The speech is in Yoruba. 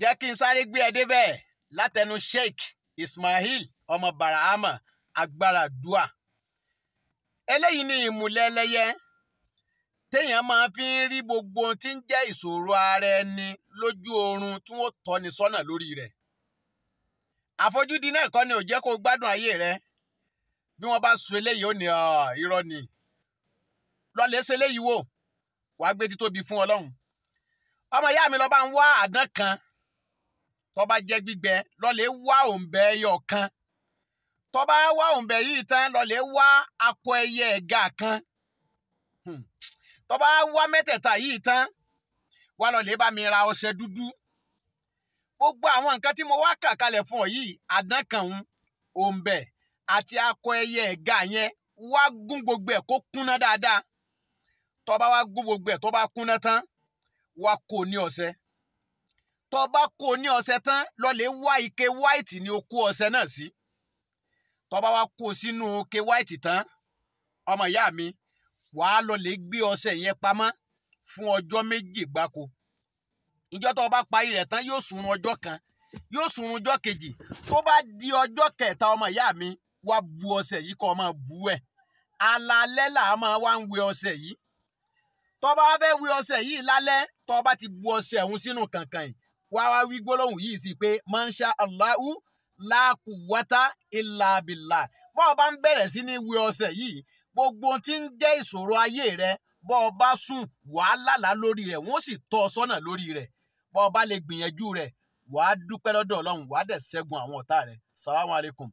jẹ́ kí n sáré gbé ẹ débẹ̀ látẹnu Sheikh Ismail ọmọ Barahama agbára dua. Eléyìí ni ìmùlẹ̀ ẹlẹ́yẹ téèyàn máa fi ń rí gbogbo ohun tí ń jẹ́ ìṣòro ara ẹni lójú oorun tí wọ́n tọ́ni sọ́nà lórí rẹ̀. Àfojúdi náà kọ́ ni ò jẹ́ kó gbádùn ayé rẹ̀. Bí wọ́n bá sọ eléyìí ó ní irọ́ ni. Lọ lè ṣe eléyìí wò, wàá gbé títóbi fún Ọlọ́run. Ọmọ ìyá mi lọ bá ń wá àdán kan tó bá jẹ́ gbígbẹ, lọ lè wá òǹbẹ ẹyọ kan. Tó bá wá òǹbẹ yìí tán, lọ lè wá akọ ẹyẹ ẹ̀gà kan. Tó bá wá mẹ́tẹ̀ẹ̀ta yìí tán, wá lọ lè bá mi ra ọṣẹ dúdú. Gbogbo àwọn nǹkan tí mo wá kà kalẹ̀ fún ọ yìí, àdán kan òǹbẹ àti akọ ẹyẹ ẹ̀gà yẹn, wá gún gbogbo ẹ̀ kó kúnná dáadáa. Tó bá wá gún gbogbo ẹ̀ tó bá kúnná tán, wá kó ní ọṣẹ. Tó bá kó ní ọṣẹ tán, lọ lè wá ike white ni o kó ọṣẹ náà sí. Tó bá wá kó sínú ike white tán, ọmọ ìyá mi, wàá lọ lè gbé ọṣẹ yẹn pamọ́ fún ọjọ́ 2 gbáko. Ìjọ́ tó bá parí rẹ̀ tán yóò sùn ọjọ́ kan, yóò sùn ọjọ́ kejì. Tó bá di ọjọ́ kẹta, ọmọ ìyá mi, wá bu ọṣẹ yìí kó máa bu ẹ̀. Alaalẹ́ là á máa wá ń wẹ ọṣẹ yìí. Tó bá fẹ́ wẹ ọṣẹ yìí lálẹ́, tó bá ti bu ọṣẹ ọ̀hún sínú kànkàn yìí, wá wí gbólóhùn yìí sí pé Masha Allahu la quwwata illa billah. Bó bá ń bẹ̀rẹ̀ sí ní wẹ ọṣẹ yìí, gbogbo tí ń jẹ́ ìṣòro ayé rẹ, bó bá sùn wàá lálàá lórí rẹ̀, wọ́n sì tọ́ ọ sọ́nà lórí rẹ̀. Bó bá lè gbìyànjú rẹ̀, wàá dúpẹ́ lọ́dọ̀ Ọlọ́run, wàá dẹ̀ ṣẹ́gun àwọn ọ̀tá rẹ̀. Salamu alaikum.